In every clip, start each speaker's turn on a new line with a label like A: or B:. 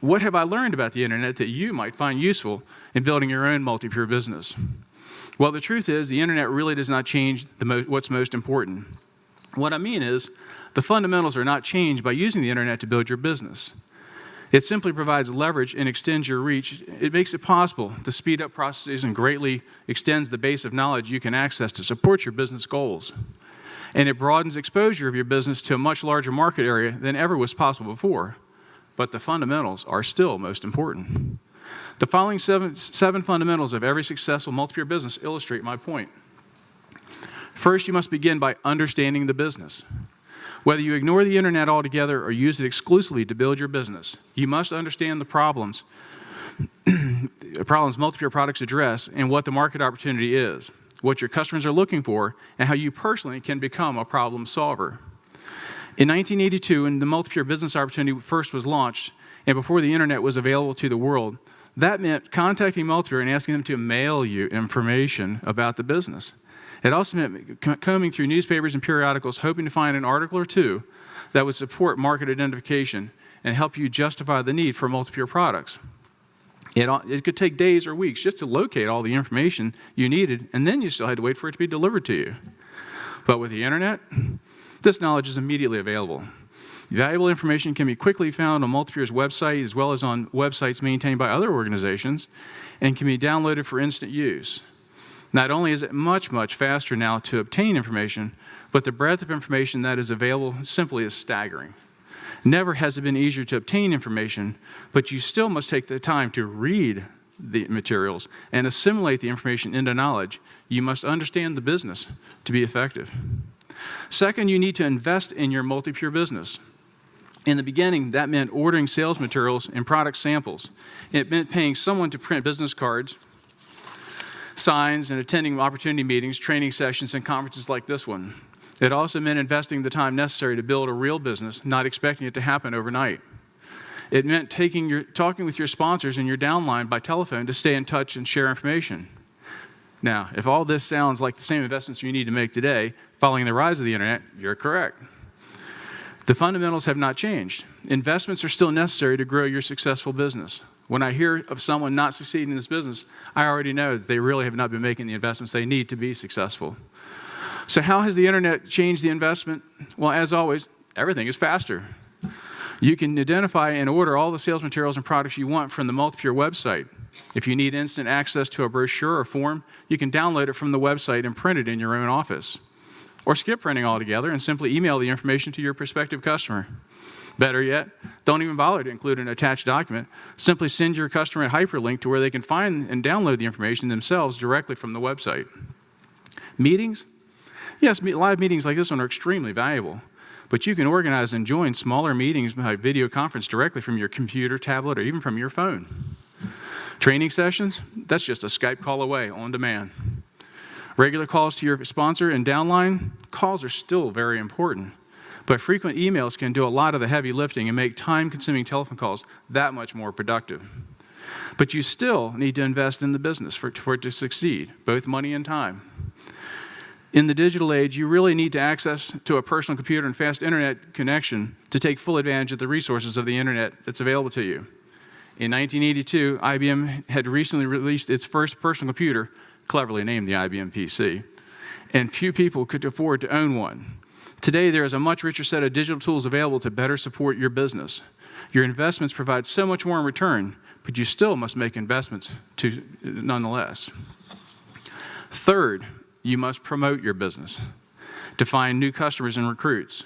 A: What have I learned about the internet that you might find useful in building your own Multipure business? Well, the truth is the internet really does not change what's most important. What I mean is the fundamentals are not changed by using the internet to build your business. It simply provides leverage and extends your reach. It makes it possible to speed up processes and greatly extends the base of knowledge you can access to support your business goals. And it broadens exposure of your business to a much larger market area than ever was possible before. But the fundamentals are still most important. The following seven fundamentals of every successful Multipure business illustrate my point. First, you must begin by understanding the business. Whether you ignore the internet altogether or use it exclusively to build your business, you must understand the problems Multipure products address and what the market opportunity is, what your customers are looking for, and how you personally can become a problem solver. In 1982, when the Multipure business opportunity first was launched, and before the internet was available to the world, that meant contacting Multipure and asking them to mail you information about the business. It also meant combing through newspapers and periodicals, hoping to find an article or two that would support market identification and help you justify the need for Multipure products. It could take days or weeks just to locate all the information you needed, and then you still had to wait for it to be delivered to you. But with the internet, this knowledge is immediately available. Valuable information can be quickly found on Multipure's website as well as on websites maintained by other organizations and can be downloaded for instant use. Not only is it much, much faster now to obtain information, but the breadth of information that is available simply is staggering. Never has it been easier to obtain information, but you still must take the time to read the materials and assimilate the information into knowledge. You must understand the business to be effective. Second, you need to invest in your Multipure business. In the beginning, that meant ordering sales materials and product samples. It meant paying someone to print business cards, signs, and attending opportunity meetings, training sessions, and conferences like this one. It also meant investing the time necessary to build a real business, not expecting it to happen overnight. It meant talking with your sponsors and your downline by telephone to stay in touch and share information. Now, if all this sounds like the same investments you need to make today, following the rise of the internet, you're correct. The fundamentals have not changed. Investments are still necessary to grow your successful business. When I hear of someone not succeeding in this business, I already know that they really have not been making the investments they need to be successful. So how has the internet changed the investment? Well, as always, everything is faster. You can identify and order all the sales materials and products you want from the Multipure website. If you need instant access to a brochure or form, you can download it from the website and print it in your own office. Or skip printing altogether and simply email the information to your prospective customer. Better yet, don't even bother to include an attached document. Simply send your customer a hyperlink to where they can find and download the information themselves directly from the website. Meetings? Yes, live meetings like this one are extremely valuable. But you can organize and join smaller meetings by video conference directly from your computer, tablet, or even from your phone. Training sessions? That's just a Skype call away, on demand. Regular calls to your sponsor and downline? Calls are still very important. But frequent emails can do a lot of the heavy lifting and make time-consuming telephone calls that much more productive. But you still need to invest in the business for it to succeed, both money and time. In the digital age, you really need to access to a personal computer and fast internet connection to take full advantage of the resources of the internet that's available to you. In 1982, IBM had recently released its first personal computer, cleverly named the IBM PC, and few people could afford to own one. Today, there is a much richer set of digital tools available to better support your business. Your investments provide so much more in return, but you still must make investments nonetheless. Third, you must promote your business to find new customers and recruits.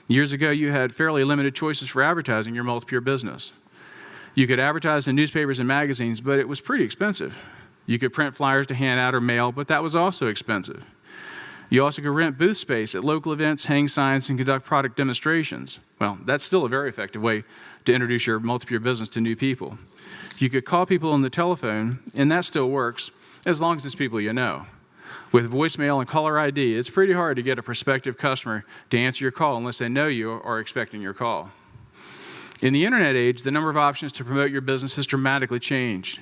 A: Years ago, you had fairly limited choices for advertising your Multipure business. You could advertise in newspapers and magazines, but it was pretty expensive. You could print flyers to hand out or mail, but that was also expensive. You also could rent booth space at local events, hang signs, and conduct product demonstrations. Well, that's still a very effective way to introduce your Multipure business to new people. You could call people on the telephone, and that still works, as long as it's people you know. With voicemail and caller ID, it's pretty hard to get a prospective customer to answer your call unless they know you or are expecting your call. In the internet age, the number of options to promote your business has dramatically changed.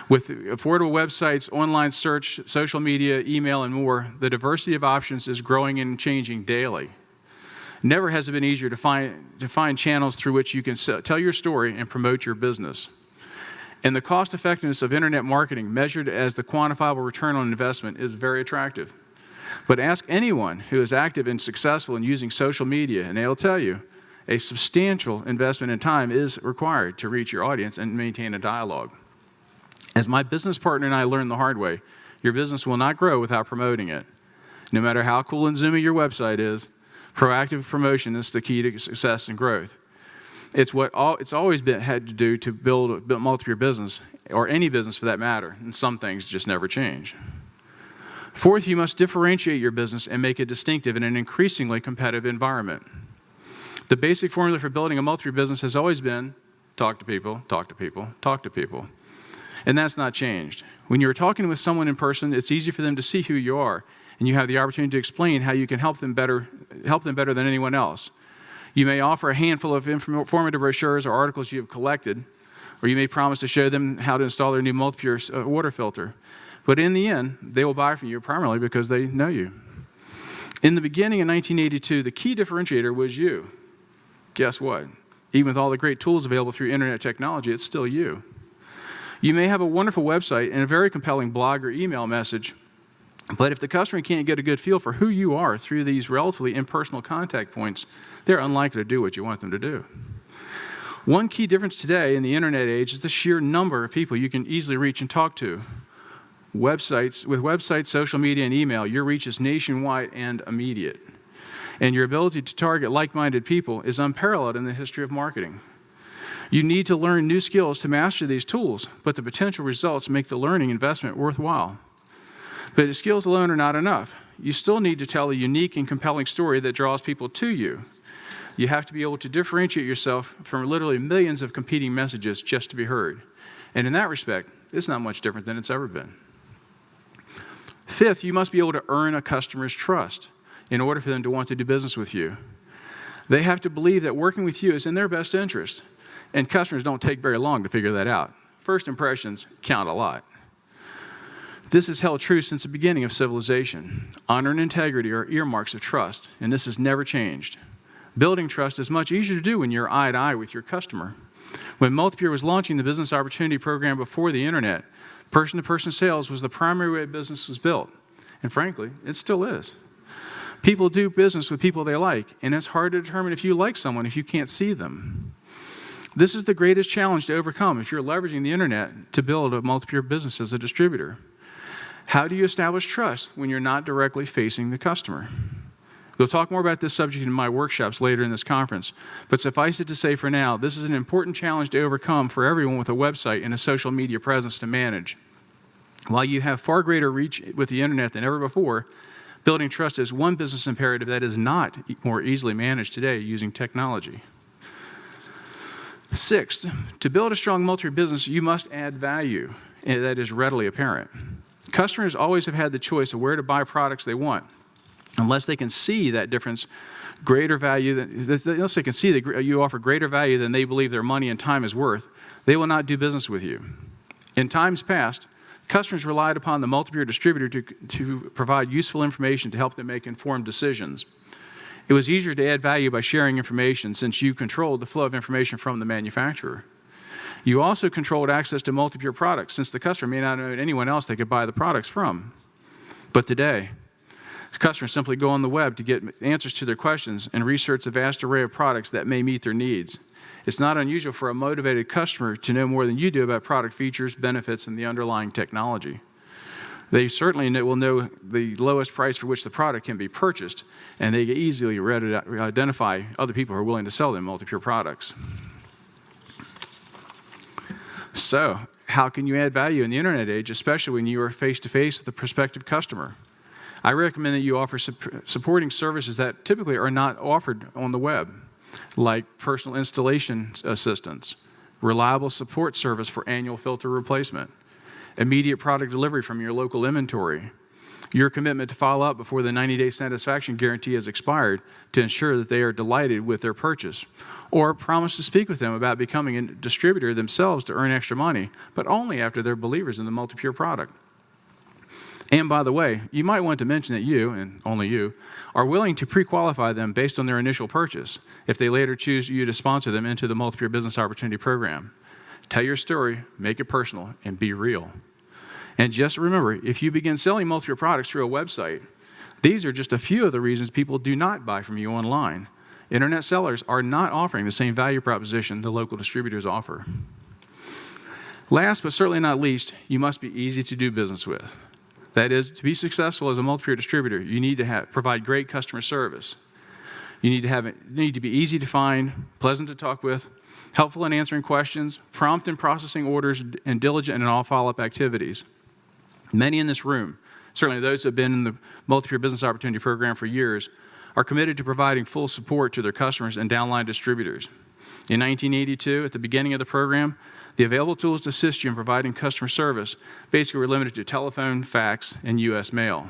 A: With affordable websites, online search, social media, email, and more, the diversity of options is growing and changing daily. Never has it been easier to find channels through which you can tell your story and promote your business. And the cost effectiveness of internet marketing, measured as the quantifiable return on investment, is very attractive. But ask anyone who is active and successful in using social media, and they'll tell you a substantial investment in time is required to reach your audience and maintain a dialogue. As my business partner and I learned the hard way, your business will not grow without promoting it. No matter how cool and zoomy your website is, proactive promotion is the key to success and growth. It's always had to do to build a Multipure business, or any business for that matter, and some things just never change. Fourth, you must differentiate your business and make it distinctive in an increasingly competitive environment. The basic formula for building a Multipure business has always been talk to people, talk to people, talk to people. And that's not changed. When you're talking with someone in person, it's easy for them to see who you are, and you have the opportunity to explain how you can help them better than anyone else. You may offer a handful of informative brochures or articles you have collected, or you may promise to show them how to install their new Multipure water filter. But in the end, they will buy from you primarily because they know you. In the beginning of 1982, the key differentiator was you. Guess what? Even with all the great tools available through internet technology, it's still you. You may have a wonderful website and a very compelling blog or email message, but if the customer can't get a good feel for who you are through these relatively impersonal contact points, they're unlikely to do what you want them to do. One key difference today in the internet age is the sheer number of people you can easily reach and talk to. With websites, social media, and email, your reach is nationwide and immediate. And your ability to target like-minded people is unparalleled in the history of marketing. You need to learn new skills to master these tools, but the potential results make the learning investment worthwhile. But the skills alone are not enough. You still need to tell a unique and compelling story that draws people to you. You have to be able to differentiate yourself from literally millions of competing messages just to be heard. And in that respect, it's not much different than it's ever been. Fifth, you must be able to earn a customer's trust in order for them to want to do business with you. They have to believe that working with you is in their best interest, and customers don't take very long to figure that out. First impressions count a lot. This has held true since the beginning of civilization. Honor and integrity are earmarks of trust, and this has never changed. Building trust is much easier to do when you're eye to eye with your customer. When Multipure was launching the Business Opportunity Program before the internet, person-to-person sales was the primary way business was built. And frankly, it still is. People do business with people they like, and it's hard to determine if you like someone if you can't see them. This is the greatest challenge to overcome if you're leveraging the internet to build a Multipure business as a distributor. How do you establish trust when you're not directly facing the customer? We'll talk more about this subject in my workshops later in this conference, but suffice it to say for now, this is an important challenge to overcome for everyone with a website and a social media presence to manage. While you have far greater reach with the internet than ever before, building trust is one business imperative that is not more easily managed today using technology. Sixth, to build a strong Multipure business, you must add value that is readily apparent. Customers always have had the choice of where to buy products they want. Unless they can see that difference, unless they can see that you offer greater value than they believe their money and time is worth, they will not do business with you. In times past, customers relied upon the Multipure Distributor to provide useful information to help them make informed decisions. It was easier to add value by sharing information since you controlled the flow of information from the manufacturer. You also controlled access to Multipure products since the customer may not know anyone else they could buy the products from. But today, customers simply go on the web to get answers to their questions and research a vast array of products that may meet their needs. It's not unusual for a motivated customer to know more than you do about product features, benefits, and the underlying technology. They certainly will know the lowest price for which the product can be purchased, and they easily identify other people who are willing to sell them Multipure products. So, how can you add value in the internet age, especially when you are face-to-face with a prospective customer? I recommend that you offer supporting services that typically are not offered on the web, like personal installation assistance, reliable support service for annual filter replacement, immediate product delivery from your local inventory, your commitment to follow up before the 90-day satisfaction guarantee has expired to ensure that they are delighted with their purchase, or promise to speak with them about becoming a distributor themselves to earn extra money, but only after they're believers in the Multipure product. And by the way, you might want to mention that you, and only you, are willing to pre-qualify them based on their initial purchase if they later choose you to sponsor them into the Multipure Business Opportunity Program. Tell your story, make it personal, and be real. And just remember, if you begin selling Multipure products through a website, these are just a few of the reasons people do not buy from you online. Internet sellers are not offering the same value proposition the local distributors offer. Last but certainly not least, you must be easy to do business with. That is, to be successful as a Multipure distributor, you need to provide great customer service. You need to be easy to find, pleasant to talk with, helpful in answering questions, prompt in processing orders, and diligent in all follow-up activities. Many in this room, certainly those who have been in the Multipure Business Opportunity Program for years, are committed to providing full support to their customers and downline distributors. In 1982, at the beginning of the program, the available tools to assist you in providing customer service basically were limited to telephone, fax, and U.S. mail.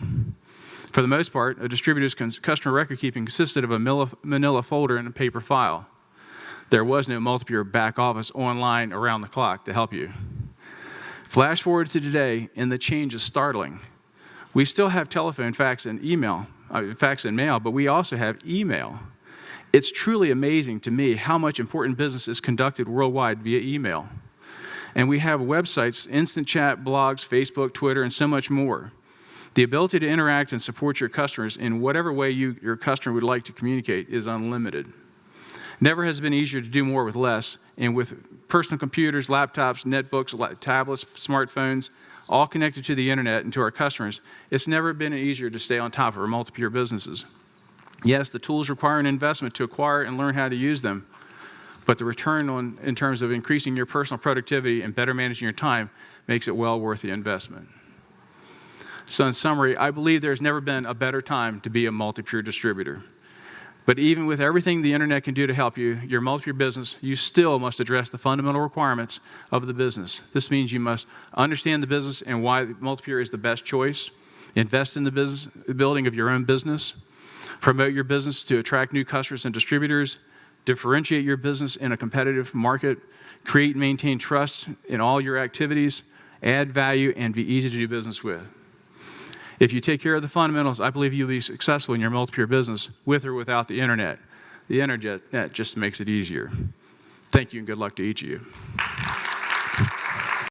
A: For the most part, a distributor's customer record keeping consisted of a manila folder and a paper file. There was no Multipure back office online around the clock to help you. Flash forward to today, and the change is startling. We still have telephone, fax, and mail, but we also have email. It's truly amazing to me how much important business is conducted worldwide via email. And we have websites, instant chat, blogs, Facebook, Twitter, and so much more. The ability to interact and support your customers in whatever way your customer would like to communicate is unlimited. Never has it been easier to do more with less, and with personal computers, laptops, netbooks, tablets, smartphones, all connected to the internet and to our customers, it's never been easier to stay on top of our Multipure businesses. Yes, the tools require an investment to acquire and learn how to use them, but the return in terms of increasing your personal productivity and better managing your time makes it well worth the investment. So in summary, I believe there's never been a better time to be a Multipure distributor. But even with everything the internet can do to help you, your Multipure business, you still must address the fundamental requirements of the business. This means you must understand the business and why Multipure is the best choice, invest in the building of your own business, promote your business to attract new customers and distributors, differentiate your business in a competitive market, create and maintain trust in all your activities, add value, and be easy to do business with. If you take care of the fundamentals, I believe you'll be successful in your Multipure business with or without the internet. The internet just makes it easier. Thank you and good luck to each of you.